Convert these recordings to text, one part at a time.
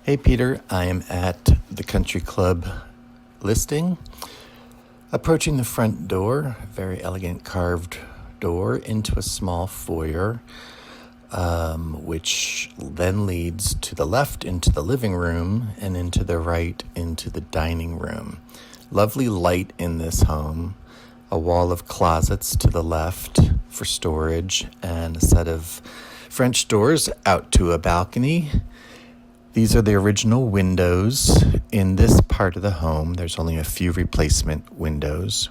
Hey Peter, I am at the Country Club listing. Approaching the front door, a very elegant carved door into a small foyer, which then leads to the left into the living room and into the right into the dining room. Lovely light in this home, a wall of closets to the left for storage, and a set of French doors out to a balcony. These are the original windows in this part of the home. There's only a few replacement windows.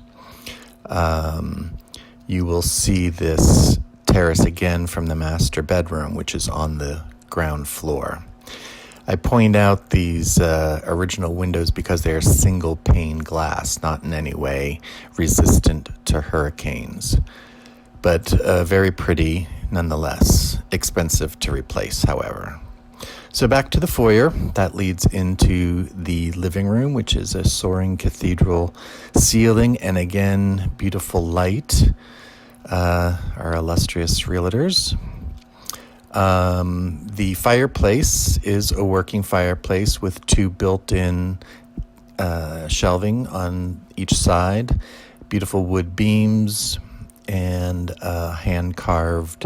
You will see this terrace again from the master bedroom, which is on the ground floor. I point out these original windows because they are single pane glass, not in any way resistant to hurricanes, but very pretty nonetheless. Expensive to replace, however. So back to the foyer, that leads into the living room, which is a soaring cathedral ceiling, and again, beautiful light, our illustrious realtors. The fireplace is a working fireplace with two built-in shelving on each side, beautiful wood beams, and a hand-carved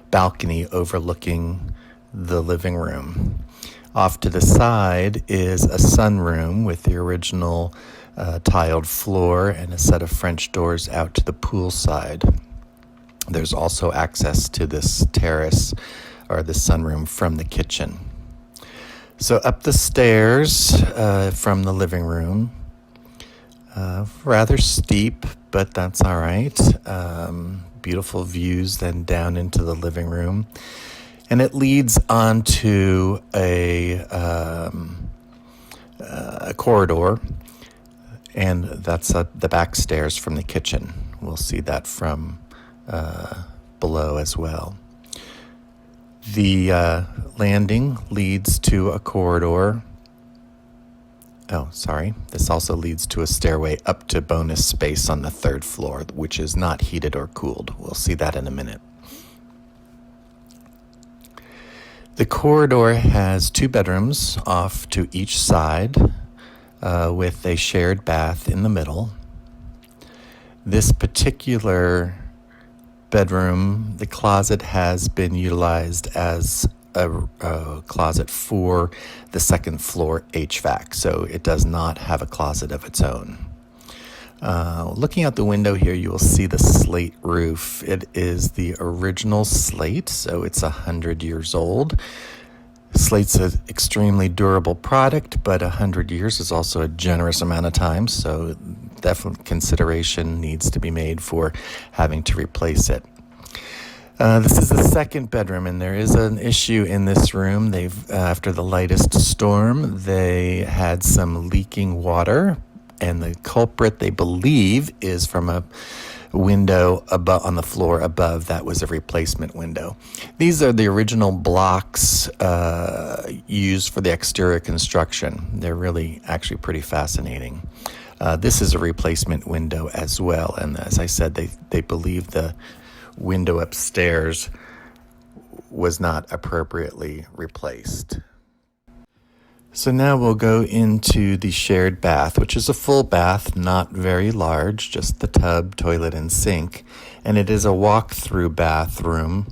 balcony overlooking the living room. Off to the side is a sunroom with the original tiled floor and a set of French doors out to the pool side. There's also access to this terrace or the sunroom from the kitchen. So up the stairs from the living room, rather steep, but that's all right. Beautiful views then down into the living room. And it leads onto a corridor, and that's the back stairs from the kitchen. We'll see that from below as well. The landing leads to a corridor. Oh, sorry. This also leads to a stairway up to bonus space on the third floor, which is not heated or cooled. We'll see that in a minute. The corridor has two bedrooms off to each side with a shared bath in the middle. This particular bedroom, the closet has been utilized as a closet for the second floor HVAC, so it does not have a closet of its own. Looking out the window here, you will see the slate roof. It is the original slate, so it's 100 years old. Slate's an extremely durable product, but 100 years is also a generous amount of time, so definite consideration needs to be made for having to replace it. This is the second bedroom, and there is an issue in this room. After the lightest storm, they had some leaking water, and the culprit, they believe, is from a window on the floor above. That was a replacement window. These are the original blocks used for the exterior construction. They're really actually pretty fascinating. This is a replacement window as well, and as I said, they believe the window upstairs was not appropriately replaced. So now we'll go into the shared bath, which is a full bath, not very large, just the tub, toilet, and sink. And it is a walk-through bathroom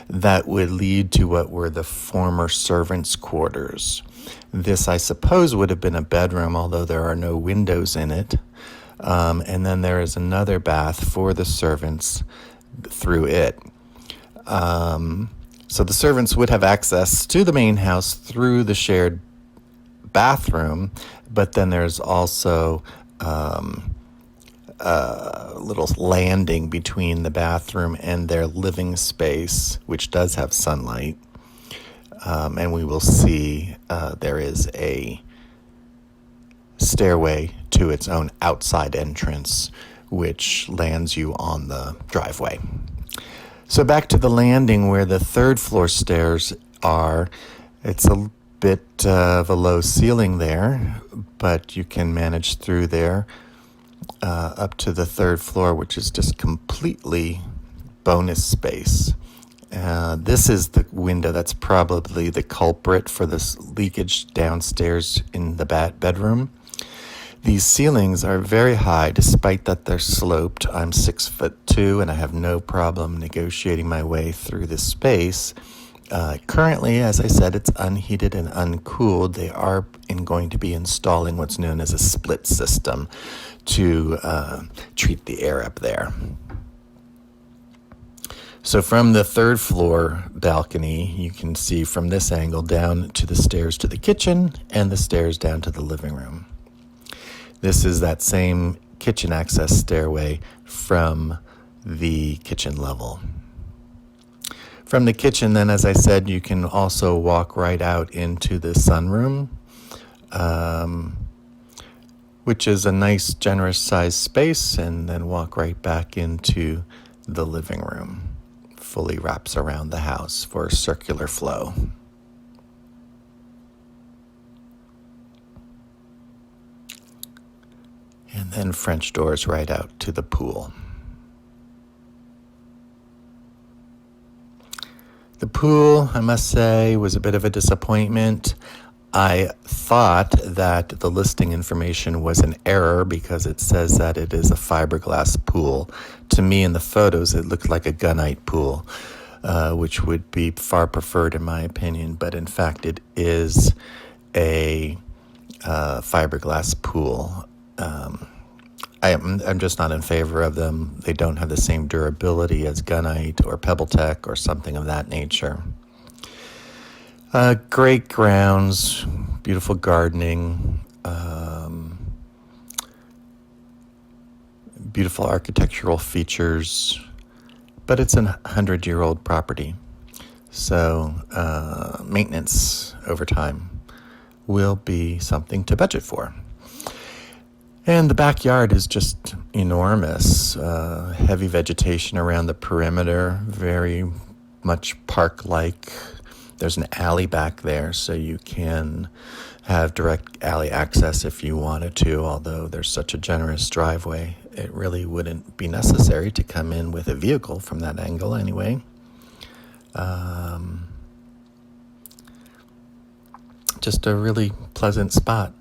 that would lead to what were the former servants' quarters. This, I suppose, would have been a bedroom, although there are no windows in it. And then there is another bath for the servants through it. So the servants would have access to the main house through the shared bathroom, but then there's also a little landing between the bathroom and their living space, which does have sunlight. And we will see there is a stairway to its own outside entrance, which lands you on the driveway. So back to the landing where the third floor stairs are. It's a bit of a low ceiling there, but you can manage through there up to the third floor, which is just completely bonus space. This is the window that's probably the culprit for this leakage downstairs in the bedroom. These ceilings are very high, despite that they're sloped. I'm 6'2", and I have no problem negotiating my way through this space. Currently, as I said, it's unheated and uncooled. They are going to be installing what's known as a split system to treat the air up there. So from the third floor balcony, you can see from this angle down to the stairs to the kitchen and the stairs down to the living room. This is that same kitchen access stairway from the kitchen level. From the kitchen, then, as I said, you can also walk right out into the sunroom, which is a nice, generous sized space, and then walk right back into the living room. Fully wraps around the house for circular flow. And then French doors right out to the pool. The pool, I must say, was a bit of a disappointment. I thought that the listing information was an error because it says that it is a fiberglass pool. To me, in the photos, it looked like a gunite pool, which would be far preferred in my opinion. But in fact, it is a fiberglass pool. I'm just not in favor of them. They don't have the same durability as gunite or PebbleTec or something of that nature. Great grounds, beautiful gardening, beautiful architectural features, but it's a 100-year-old property. So maintenance over time will be something to budget for. And the backyard is just enormous. Heavy vegetation around the perimeter, very much park-like. There's an alley back there, so you can have direct alley access if you wanted to, although there's such a generous driveway. It really wouldn't be necessary to come in with a vehicle from that angle anyway. Just a really pleasant spot.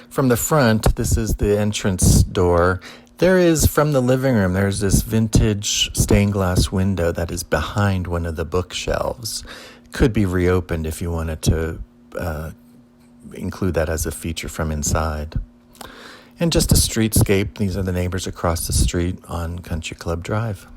From the front, this is the entrance door. There is, from the living room, there's this vintage stained glass window that is behind one of the bookshelves. Could be reopened if you wanted to include that as a feature from inside. And just a streetscape. These are the neighbors across the street on Country Club Drive.